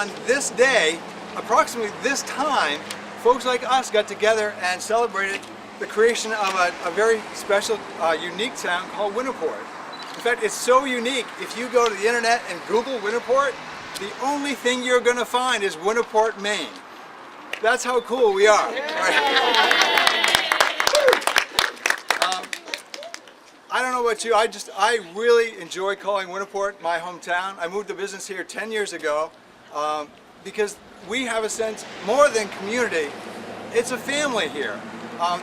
on this day, approximately this time, folks like us got together and celebrated the creation of a very special, unique town called Winterport. In fact, it's so unique, if you go to the internet and Google Winterport, the only thing you're going to find is Winterport, Maine. That's how cool we are. Right? I don't know about you, I really enjoy calling Winterport my hometown. I moved the business here 10 years ago because we have a sense, more than community, it's a family here.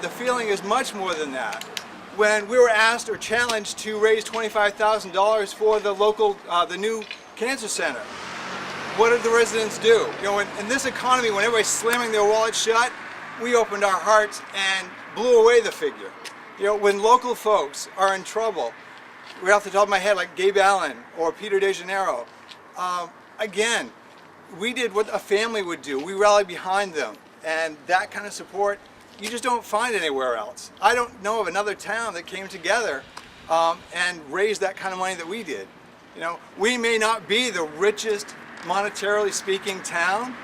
The feeling is much more than that. When we were asked or challenged to raise $25,000 for the local, the new cancer center, what did the residents do? You know, in this economy, when everybody's slamming their wallets shut, we opened our hearts and blew away the figure. You know, when local folks are in trouble, right off the top of my head, like Gabe Allen or Peter DeJaneiro, again, we did what a family would do. We rallied behind them, and that kind of support you just don't find anywhere else. I don't know of another town that came together and raised that kind of money that we did. You know, we may not be the richest, monetarily speaking town,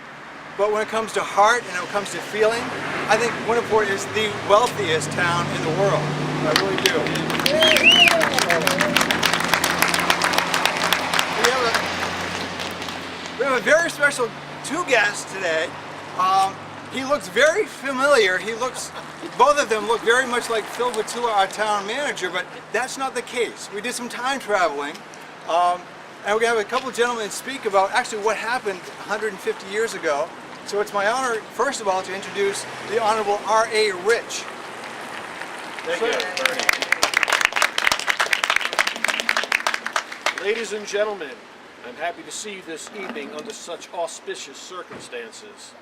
but when it comes to heart and when it comes to feeling, I think Winterport is the wealthiest town in the world. I really do. We have a very special two guests today. He looks very familiar. Both of them look very much like Phil Watula, our town manager, but that's not the case. We did some time traveling, and we're going to have a couple of gentlemen speak about actually what happened 150 years ago. So it's my honor, first of all, to introduce the Honorable R.A. Rich. Thank you, Bernie. Ladies and gentlemen, I'm happy to see you this evening under such auspicious circumstances.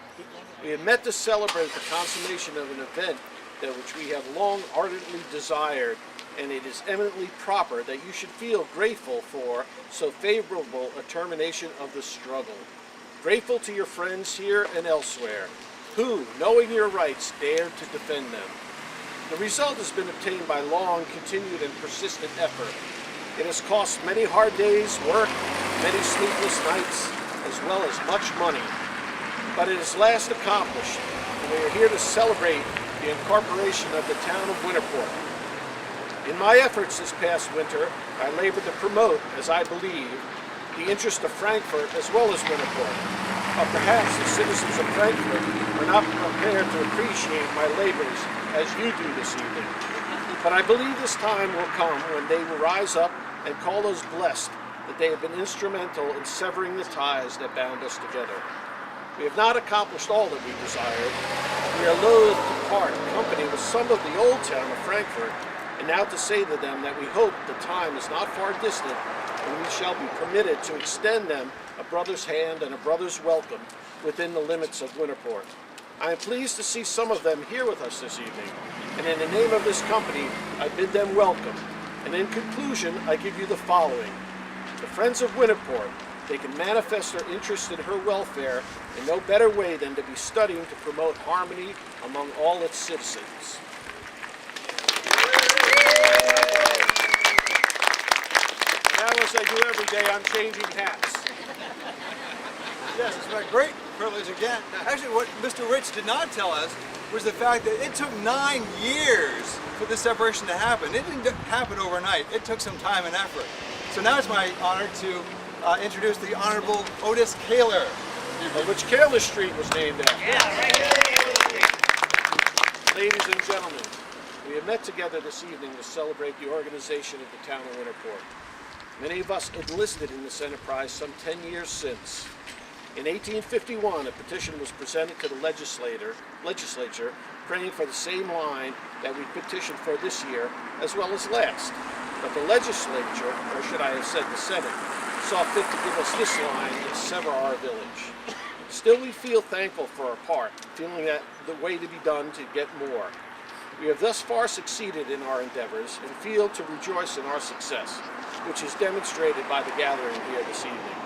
We have met to celebrate the consummation of an event which we have long ardently desired, and it is eminently proper that you should feel grateful for so favorable a termination of the struggle. Grateful to your friends here and elsewhere, who, knowing your rights, dared to defend them. The result has been obtained by long, continued, and persistent effort. It has cost many hard days' work, many sleepless nights, as well as much money. But it is last accomplished, and we are here to celebrate the incorporation of the town of Winterport. In my efforts this past winter, I labored to promote, as I believe, the interest of Frankfort as well as Winterport. But perhaps the citizens of Frankfort are not prepared to appreciate my labors as you do this evening. But I believe this time will come when they will rise up and call us blessed that they have been instrumental in severing the ties that bound us together. We have not accomplished all that we desired. We are loath to part company with some of the old town of Frankfort, and now to say to them that we hope the time is not far distant when we shall be permitted to extend them a brother's hand and a brother's welcome within the limits of Winterport. I am pleased to see some of them here with us this evening, and in the name of this company, I bid them welcome. And in conclusion, I give you the following. The friends of Winterport, they can manifest their interest in her welfare in no better way than to be studying to promote harmony among all its citizens. Now, as I do every day, I'm changing hats. Yes, it's my great privilege again. Actually, what Mr. Rich did not tell us was the fact that it took 9 years for this separation to happen. It didn't happen overnight. It took some time and effort. So now it's my honor to introduce the Honorable Otis Kaler. Which Kaler Street was named after. Yeah. Ladies and gentlemen, we have met together this evening to celebrate the organization of the town of Winterport. Many of us enlisted in this enterprise some 10 years since. In 1851, a petition was presented to the legislature praying for the same line that we petitioned for this year as well as last. But the legislature, or should I have said the Senate, saw fit to give us this line and sever our village. Still, we feel thankful for our part, feeling that the way to be done to get more. We have thus far succeeded in our endeavors and feel to rejoice in our success, which is demonstrated by the gathering here this evening.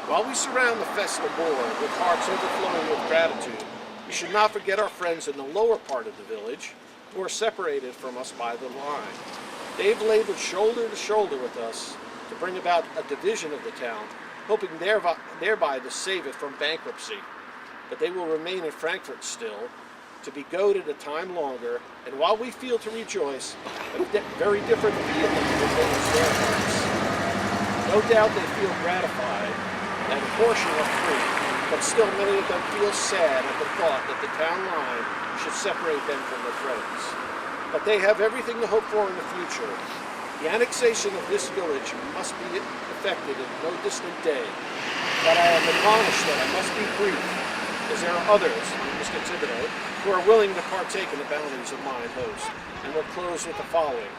While we surround the festal board with hearts overflowing with gratitude, we should not forget our friends in the lower part of the village who are separated from us by the line. They've labored shoulder to shoulder with us to bring about a division of the town hoping thereby to save it from bankruptcy. But they will remain in Frankfurt still, to be goaded a time longer, and while we feel to rejoice, a very different feeling remains their hearts. No doubt they feel gratified that a portion are free, but still many of them feel sad at the thought that the town line should separate them from their friends. But they have everything to hope for in the future. The annexation of this village must be effected in no distant day, but I am admonished that I must be brief, as there are others, Mr. Thibodeau, who are willing to partake in the bounties of mine host, and will close with the following.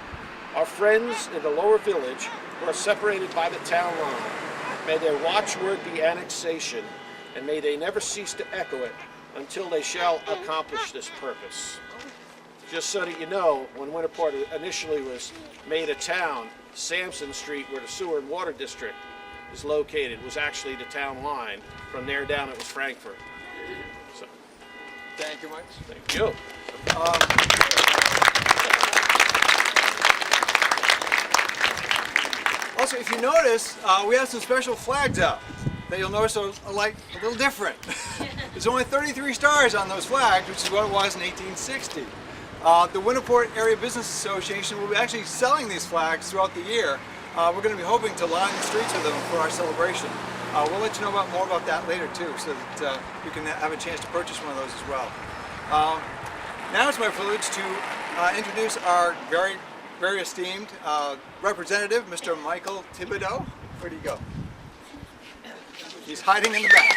Our friends in the lower village who are separated by the town line, may their watchword be annexation, and may they never cease to echo it until they shall accomplish this purpose. Just so that you know, when Winterport initially was made a town, Sampson Street, where the sewer and water district is located, was actually the town line. From there down it was Frankfurt. So, Thank you much. thank you. Also, if you notice, we have some special flags out that you'll notice are like a little different. There's only 33 stars on those flags, which is what it was in 1860. The Winterport Area Business Association will be actually selling these flags throughout the year. We're going to be hoping to line the streets with them for our celebration. We'll let you know more about that later too, so that you can have a chance to purchase one of those as well. Now it's my privilege to introduce our very esteemed representative, Mr. Michael Thibodeau. Where'd he go? He's hiding in the back.